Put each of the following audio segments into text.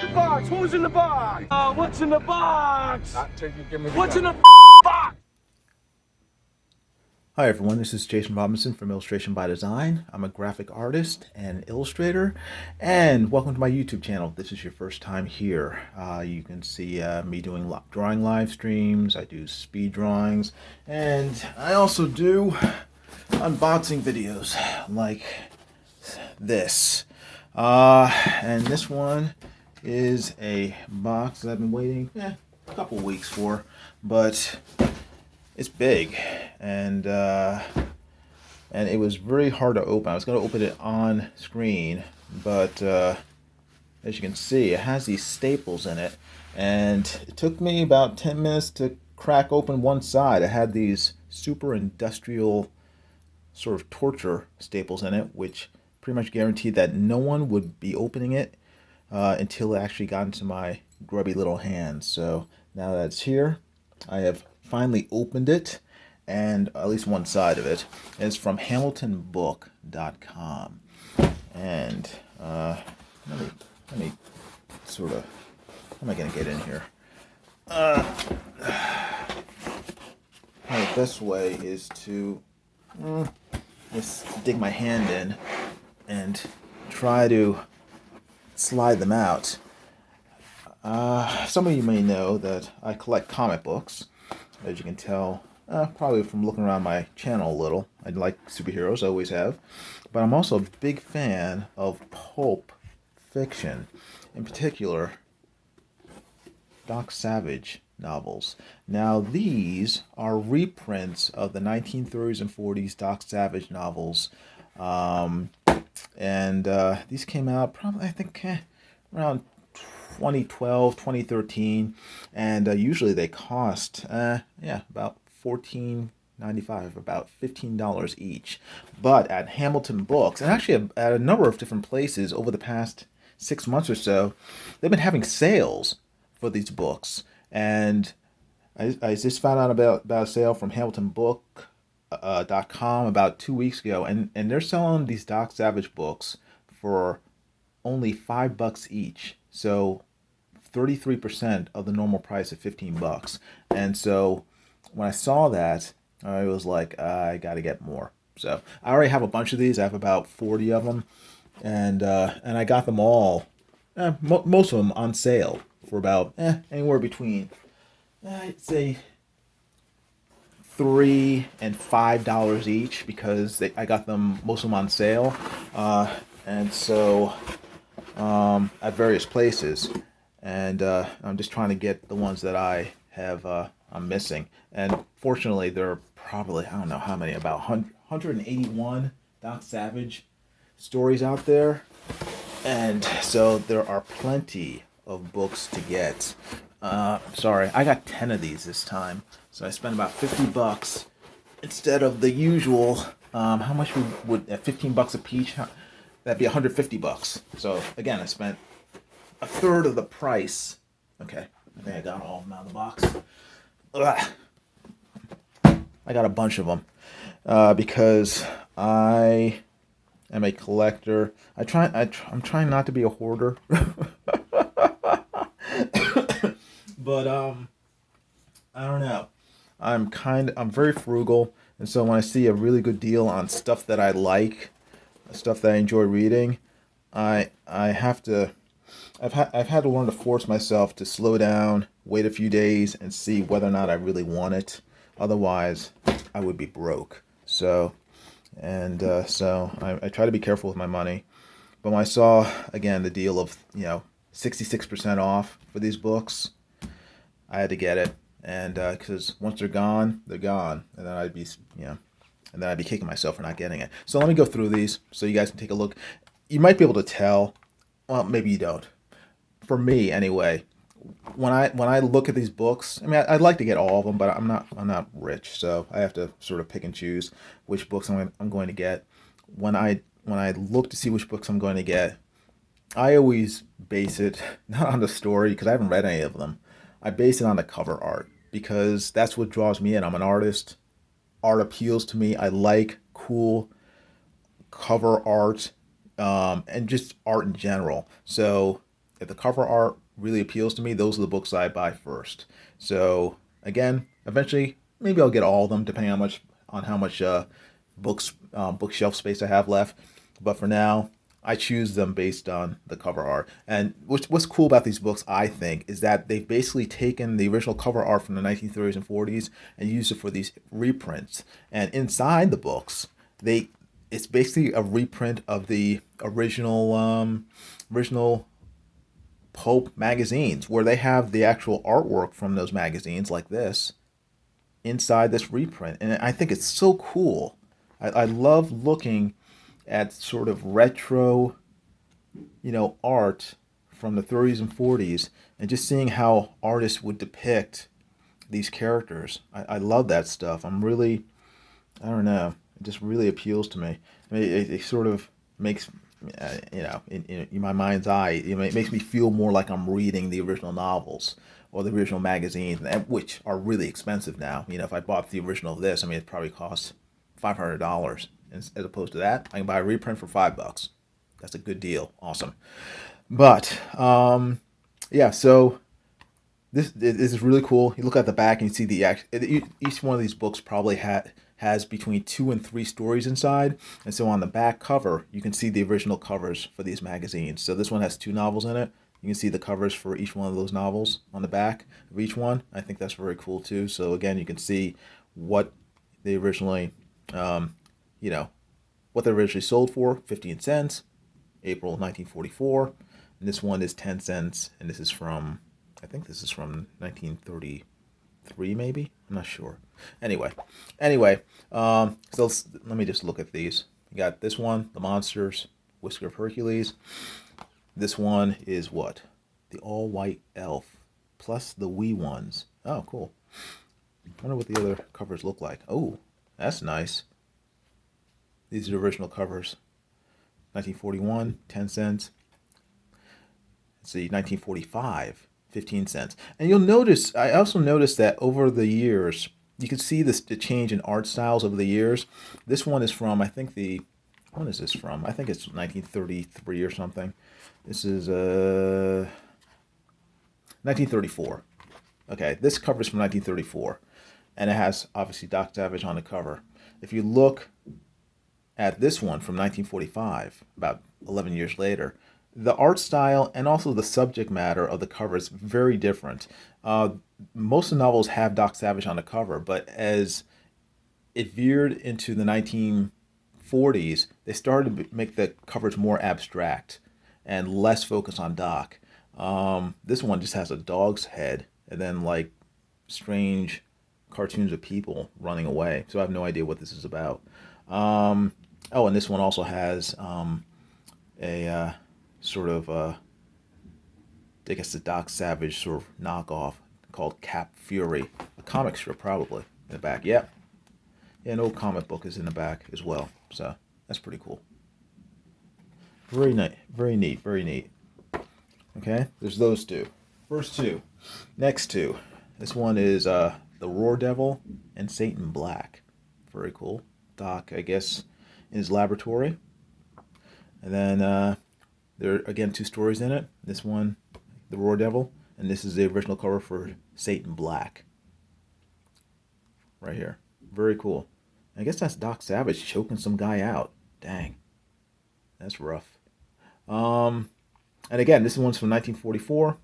The box. Who's in the box? What's in the box? Not till you give me the What's in gun. the box? Hi everyone, this is Jason Robinson from Illustration by Design. I'm a graphic artist and illustrator, and welcome to my YouTube channel. If this is your first time here, you can see me doing drawing live streams. I do speed drawings, and I also do unboxing videos like this. And this one is a box that I've been waiting a couple weeks for, but it's big, and it was very hard to open. I was going to open it on screen, but as you can see, it has these staples in it, and it took me about 10 minutes to crack open one side. It had these super industrial sort of torture staples in it, which pretty much guaranteed that no one would be opening it until it actually got into my grubby little hands. So now that it's here, I have finally opened it, and at least one side of it. It's from hamiltonbook.com. And let me sort of, how am I going to get in here? The best way is to just dig my hand in and try to slide them out. Some of you may know that I collect comic books, as you can tell, probably from looking around my channel a little. I like superheroes, I always have, but I'm also a big fan of pulp fiction, in particular Doc Savage novels. Now these are reprints of the 1930s and 40s Doc Savage novels, and these came out probably, I think, around 2012, 2013, and usually they cost about $14.95, about $15 each. But at Hamilton Books, and actually at a number of different places over the past 6 months or so, they've been having sales for these books. And I just found out about a sale from HamiltonBook.com about 2 weeks ago, and they're selling these Doc Savage books for only $5 each. So 33% of the normal price of $15. And so when I saw that, I was like, I got to get more. So I already have a bunch of these. I have about 40 of them, and I got them all, most of them on sale for about anywhere between I'd say $3 and $5 each, because I got them, most of them, on sale, and so at various places, and I'm just trying to get the ones that I'm missing. And fortunately, there are probably, I don't know how many, about 181 Doc Savage stories out there, and so there are plenty of books to get. Sorry, I got 10 of these this time, so I spent about $50 instead of the usual. How much would at $15 a piece? That'd be $150. So again, I spent a third of the price. Okay, I think I got all of them out of the box. Ugh. I got a bunch of them because I am a collector. I'm trying not to be a hoarder, but I don't know. I'm very frugal, and so when I see a really good deal on stuff that I like, stuff that I enjoy reading, I've had to learn to force myself to slow down, wait a few days, and see whether or not I really want it. Otherwise, I would be broke. So I try to be careful with my money. But when I saw, again, the deal of 66% off for these books, I had to get it. And because once they're gone, and then I'd be kicking myself for not getting it. So let me go through these so you guys can take a look. You might be able to tell. Well, maybe you don't. For me, anyway, when I look at these books, I mean, I'd like to get all of them, but I'm not rich, so I have to sort of pick and choose which books I'm going to get. When I look to see which books I'm going to get, I always base it not on the story, because I haven't read any of them. I base it on the cover art, because that's what draws me in. I'm an artist. Art appeals to me. I like cool cover art, and just art in general. So if the cover art really appeals to me, those are the books I buy first. So again, eventually, maybe I'll get all of them, depending on how much bookshelf space I have left. But for now, I choose them based on the cover art. And what's cool about these books, I think, is that they've basically taken the original cover art from the 1930s and 40s and used it for these reprints. And inside the books, it's basically a reprint of the original pulp magazines, where they have the actual artwork from those magazines, like this, inside this reprint. And I think it's so cool. I love looking at sort of retro, art from the 30s and 40s, and just seeing how artists would depict these characters. I love that stuff. I don't know, it just really appeals to me. I mean, it sort of makes, in my mind's eye, it makes me feel more like I'm reading the original novels or the original magazines, which are really expensive now. If I bought the original of this, I mean, it probably costs $500. As opposed to that, I can buy a reprint for $5. That's a good deal. Awesome. But yeah, so this is really cool. You look at the back and you see each one of these books probably has between 2 and 3 stories inside. And so on the back cover, you can see the original covers for these magazines. So this one has 2 novels in it. You can see the covers for each one of those novels on the back of each one. I think that's very cool too. So again, you can see what they originally, what they originally sold for, 15 cents, April 1944. And this one is 10 cents, and I think this is from 1933, maybe? I'm not sure. Anyway, so let me just look at these. You got this one, The Monsters, Whisker of Hercules. This one is what? The All-White Elf, plus the wee ones. Oh, cool. I wonder what the other covers look like. Oh, that's nice. These are the original covers. 1941, 10 cents. Let's see, 1945, 15 cents. And I also noticed that over the years, you can see the change in art styles over the years. This one is from, when is this from? I think it's 1933 or something. This is 1934. Okay, this cover is from 1934. And it has, obviously, Doc Savage on the cover. If you look at this one from 1945, about 11 years later, the art style and also the subject matter of the cover is very different. Most of the novels have Doc Savage on the cover, but as it veered into the 1940s, they started to make the covers more abstract and less focused on Doc. This one just has a dog's head and then like strange cartoons of people running away. So I have no idea what this is about. Oh, and this one also has a sort of, I guess, the Doc Savage sort of knockoff called Cap Fury, a comic strip probably in the back. Yep. Yeah, an old comic book is in the back as well. So that's pretty cool. Very neat, very neat, very neat. Okay, there's those two. First two. Next two. This one is The Roar Devil and Satan Black. Very cool. Doc, I guess, in his laboratory. And then there are, again, 2 stories in it. This one, The Roar Devil, and this is the original cover for Satan Black. Right here. Very cool. I guess that's Doc Savage choking some guy out. Dang. That's rough. And again, this one's from 1944.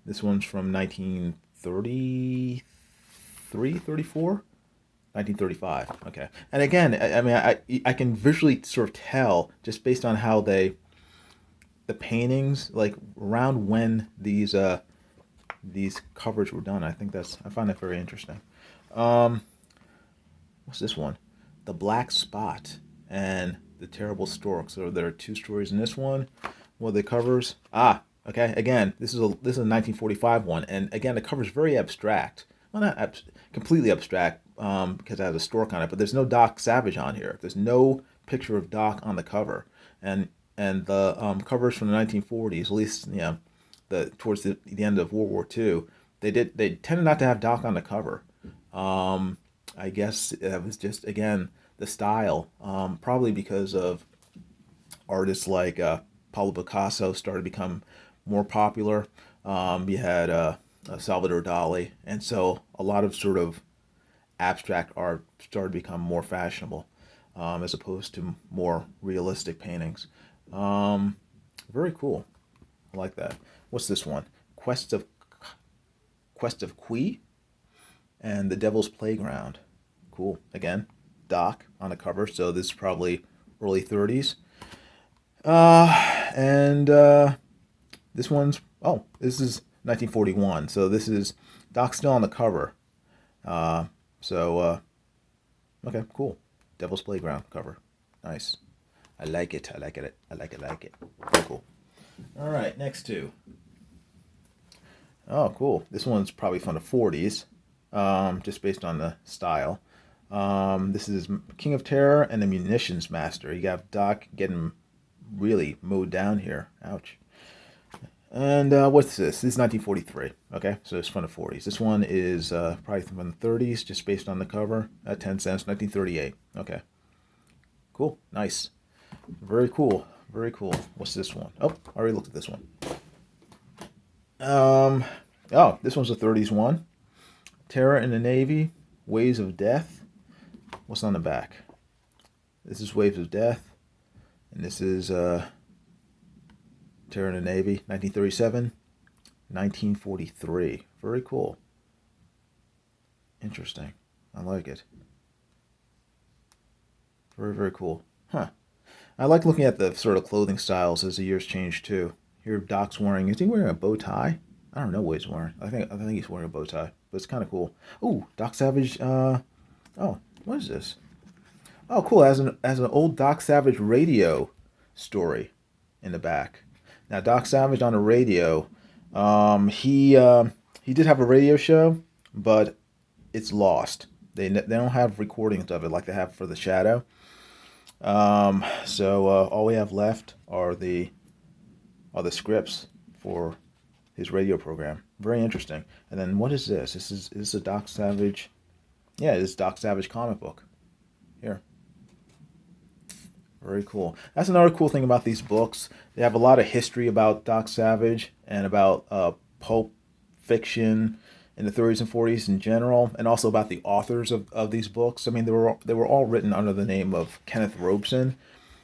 This one's from 1933, 34? 1935. Okay. And again, I mean, I can visually sort of tell just based on how the paintings, like around when these covers were done. I find that very interesting. What's this one? The Black Spot and the Terrible Stork. So there are 2 stories in this one. What are the covers? Okay. Again, this is a 1945 one, and again, the cover is very abstract. Well, not completely abstract because it has a stork on it, but there's no Doc Savage on here. There's no picture of Doc on the cover, and the covers from the 1940s, at least towards the end of World War II, they tended not to have Doc on the cover. I guess it was just, again, the style, probably because of artists like Pablo Picasso started to become more popular. You had Salvador Dali, and so a lot of sort of abstract art started to become more fashionable, as opposed to more realistic paintings. Um, Very cool. I like that. What's this one? Quest of Quest of Qui and the Devil's Playground. Cool. Again, Doc on the cover, so this is probably early 30s. And this one's, oh, this is 1941, so this is Doc still on the cover. Uh, okay, cool. Devil's Playground cover. Nice. I like it. I like it. I like it. I like it. Very cool. All right, next two. Oh, cool. This one's probably from the 40s, just based on the style. This is King of Terror and the Munitions Master. You got Doc getting really mowed down here. Ouch. And what's this? This is 1943. Okay, so it's from the 40s. This one is probably from the 30s, just based on the cover. At 10 cents, 1938. Okay. Cool. Nice. Very cool. Very cool. What's this one? Oh, I already looked at this one. Oh, this one's a 30s one. Terror in the Navy, Waves of Death. What's on the back? This is Waves of Death, and this is Terror in the Navy, 1937, 1943. Very cool. Interesting. I like it. Very, very cool. Huh. I like looking at the sort of clothing styles as the years change too. Here, Doc's wearing. Is he wearing a bow tie? I don't know what he's wearing. I think he's wearing a bow tie, but it's kind of cool. Ooh, Doc Savage. Oh, what is this? Oh, cool. As an old Doc Savage radio story in the back. Now, Doc Savage on the radio. He did have a radio show, but it's lost. They don't have recordings of it like they have for the Shadow. So all we have left are the scripts for his radio program. Very interesting. And then what is this? Is this a Doc Savage? Yeah, it's Doc Savage comic book. Here. Very cool. That's another cool thing about these books. They have a lot of history about Doc Savage and about pulp fiction in the 30s and 40s in general, and also about the authors of these books. I mean, they were all written under the name of Kenneth Robeson,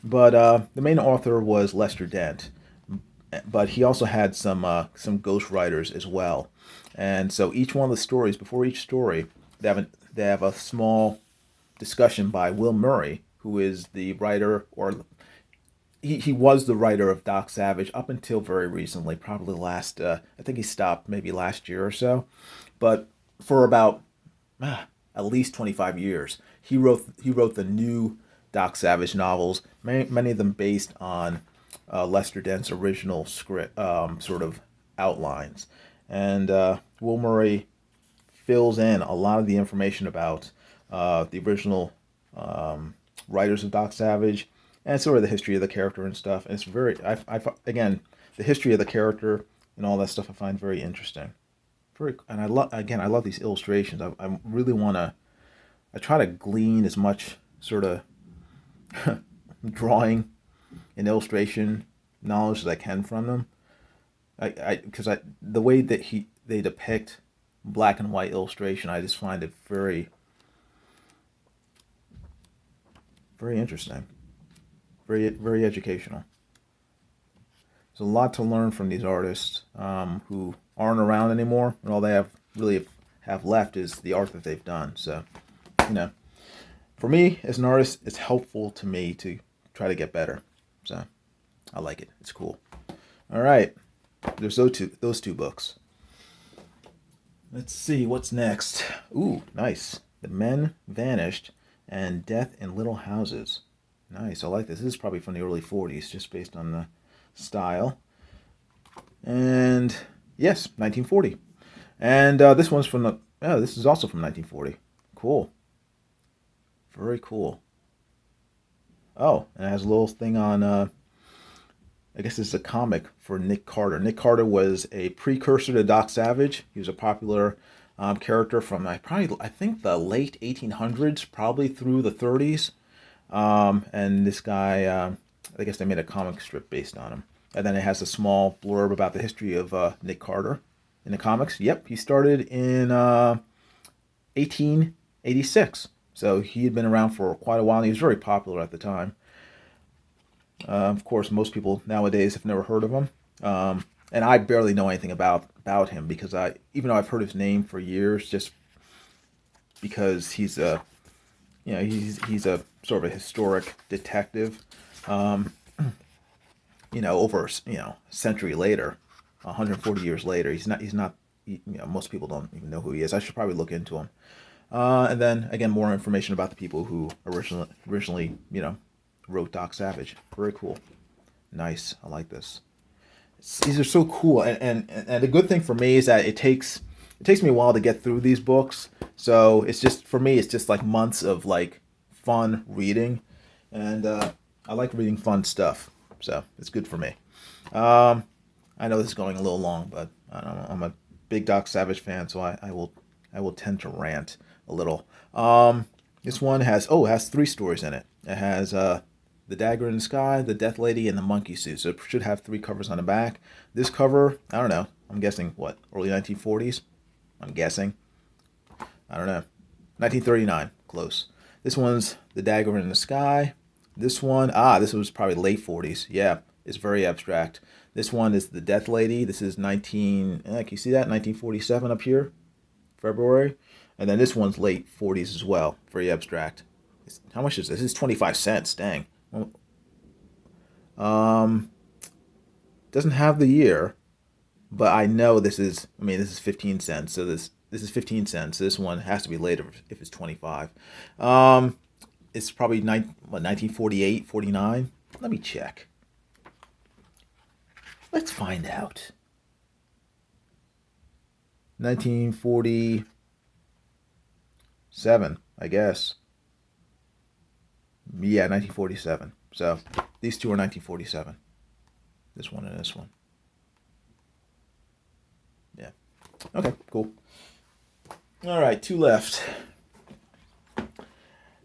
but the main author was Lester Dent. But he also had some ghost writers as well, and so each one of the stories, before each story, they have a small discussion by Will Murray, who is the writer, or he was the writer of Doc Savage up until very recently, probably last, I think he stopped maybe last year or so. But for about at least 25 years, he wrote the new Doc Savage novels, many of them based on Lester Dent's original script, sort of outlines. And Will Murray fills in a lot of the information about the original writers of Doc Savage, and sort of the history of the character and stuff. And it's very, again, the history of the character and all that stuff I find very interesting. And I love these illustrations. I really want to, I try to glean as much sort of drawing and illustration knowledge as I can from them. Because the way that they depict black and white illustration, I just find it very, very interesting. Very, very educational. There's a lot to learn from these artists who aren't around anymore, and all they have left is the art that they've done. So, for me as an artist, it's helpful to me to try to get better. So, I like it. It's cool. All right, there's those two books. Let's see what's next. Ooh, nice. The Men Vanished and Death in Little Houses. Nice, I like this. This is probably from the early 40s, just based on the style. And yes, 1940. And this one's from this is also from 1940. Cool. Very cool. Oh, and it has a little thing on, I guess it's a comic for Nick Carter. Nick Carter was a precursor to Doc Savage. He was a popular character from I think the late 1800s, probably through the 30s. And this guy, I guess they made a comic strip based on him. And then it has a small blurb about the history of Nick Carter in the comics. Yep, he started in 1886. So he had been around for quite a while, and he was very popular at the time. Of course, most people nowadays have never heard of him. And I barely know anything about him because even though I've heard his name for years, just because he's a, he's a sort of a historic detective. Over a century later, 140 years later, he's not. Most people don't even know who he is. I should probably look into him. And then again, more information about the people who originally wrote Doc Savage. Very cool. Nice. I like this. These are so cool, and the good thing for me is that it takes me a while to get through these books. So it's just for me, it's just like months of like fun reading, and I like reading fun stuff. So it's good for me. I know this is going a little long, but I don't know, I'm a big Doc Savage fan, so I will tend to rant a little. This one has 3 stories in it. It has the Dagger in the Sky, the Death Lady, and the Monkey Suit. So it should have 3 covers on the back. This cover, I don't know. I'm guessing what, early 1940s? I'm guessing. I don't know. 1939, close. This one's the Dagger in the Sky. This one, this was probably late 40s. Yeah, it's very abstract. This one is the Death Lady. This is can you see that? 1947 up here, February. And then this one's late 40s as well. Very abstract. How much is this? This is 25 cents. Dang. Doesn't have the year, but I know this is 15 cents. So this is 15 cents. This one has to be later if it's 25. It's probably 1948, 49. Let me check. Let's find out. 1947, I guess. Yeah, 1947. So these two are 1947. This one and this one. Yeah. Okay, cool. All right, 2 left.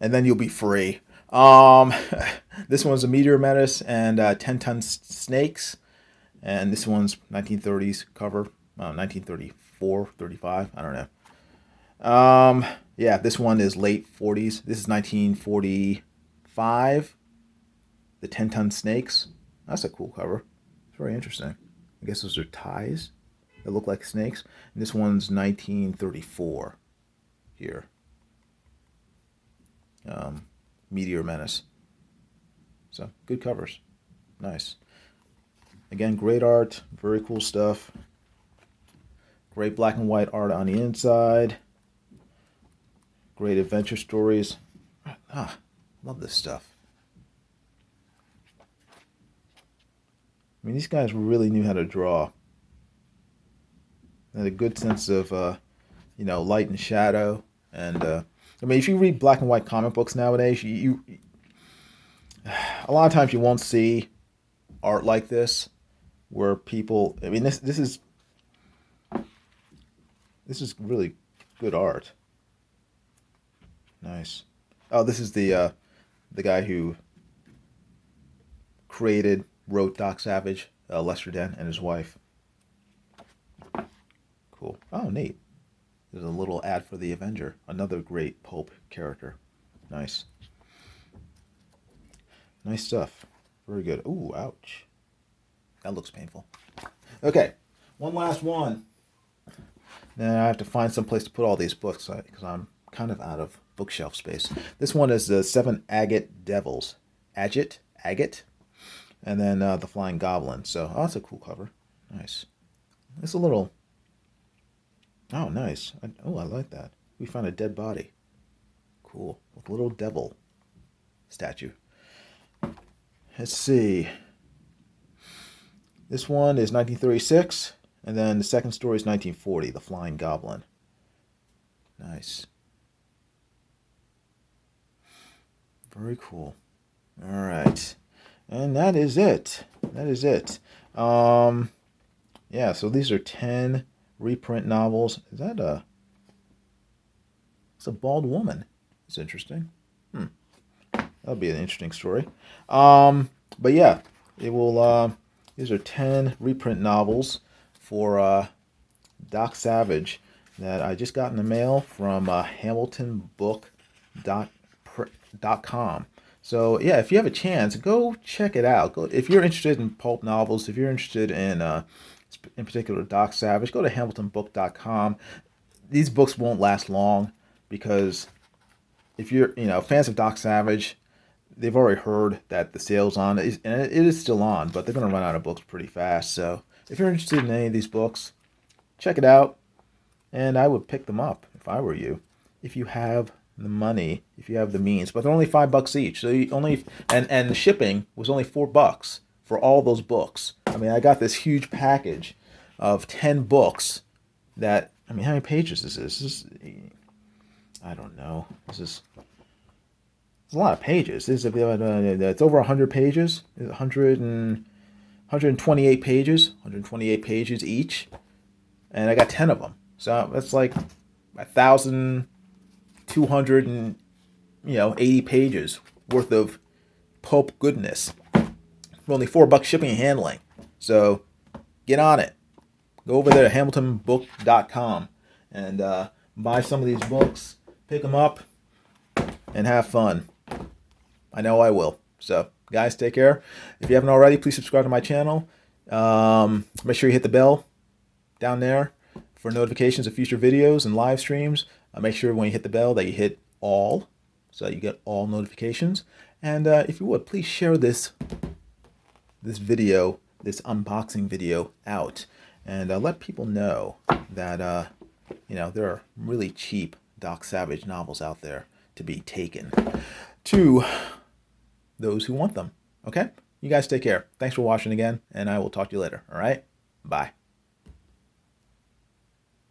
And then you'll be free. This one's a Meteor Menace and 10-ton snakes. And this one's 1930s cover. 1934, 35, I don't know. Yeah, this one is late 40s. This is 1945. The 10-ton snakes. That's a cool cover. It's very interesting. I guess those are ties that look like snakes. And this one's 1934 here. Meteor Menace. So, good covers. Nice. Again, great art. Very cool stuff. Great black and white art on the inside. Great adventure stories. Love this stuff. I mean, these guys really knew how to draw. They had a good sense of, light and shadow. And, if you read black and white comic books nowadays, you a lot of times you won't see art like this, where people, this is really good art. Nice. Oh, this is the guy who wrote Doc Savage, Lester Dent, and his wife. Cool. Oh, neat. There's a little ad for the Avenger, another great pulp character. Nice. Nice stuff. Very good. Ooh, ouch. That looks painful. Okay, one last one. Now I have to find some place to put all these books because I'm kind of out of bookshelf space. This one is the 7 Agate Devils. Agate, and then the Flying Goblin. So, that's a cool cover. Nice. It's a little. Oh, nice. I like that. We found a dead body. Cool. With a little devil statue. Let's see. This one is 1936, and then the second story is 1940, The Flying Goblin. Nice. Very cool. All right. And that is it. Yeah, so these are 10 reprint novels. Is that it's a bald woman. It's interesting. That'll be an interesting story. But yeah, it will These are 10 reprint novels for Doc Savage that I just got in the mail from hamiltonbook.com. So yeah, if you have a chance, go check it out. Go, if you're interested in pulp novels, if you're interested in particular Doc Savage, go to hamiltonbook.com. These books won't last long because if you're fans of Doc Savage, they've already heard that the sale's on, and it is still on, but they're going to run out of books pretty fast. So if you're interested in any of these books, check it out, and I would pick them up if I were you, if you have the money, if you have the means. But they're only $5 each, so you only and the shipping was only $4 for all those books. I mean, I got this huge package of 10 books. That, I mean, how many pages is this? This is, I don't know. It's a lot of pages. It's over 100 pages. 128 pages. 128 pages each. And I got 10 of them. So that's like 1,280 pages worth of pulp goodness for only $4 shipping and handling. So get on it. Go over there to hamiltonbook.com and buy some of these books. Pick them up and have fun. I know I will. So, guys, take care. If you haven't already, please subscribe to my channel. Make sure you hit the bell down there for notifications of future videos and live streams. Make sure when you hit the bell that you hit all, so that you get all notifications. And if you would, please share this video, this unboxing video out, and let people know that there are really cheap Doc Savage novels out there to be taken to those who want them. Okay? You guys take care. Thanks for watching again, and I will talk to you later. All right? Bye.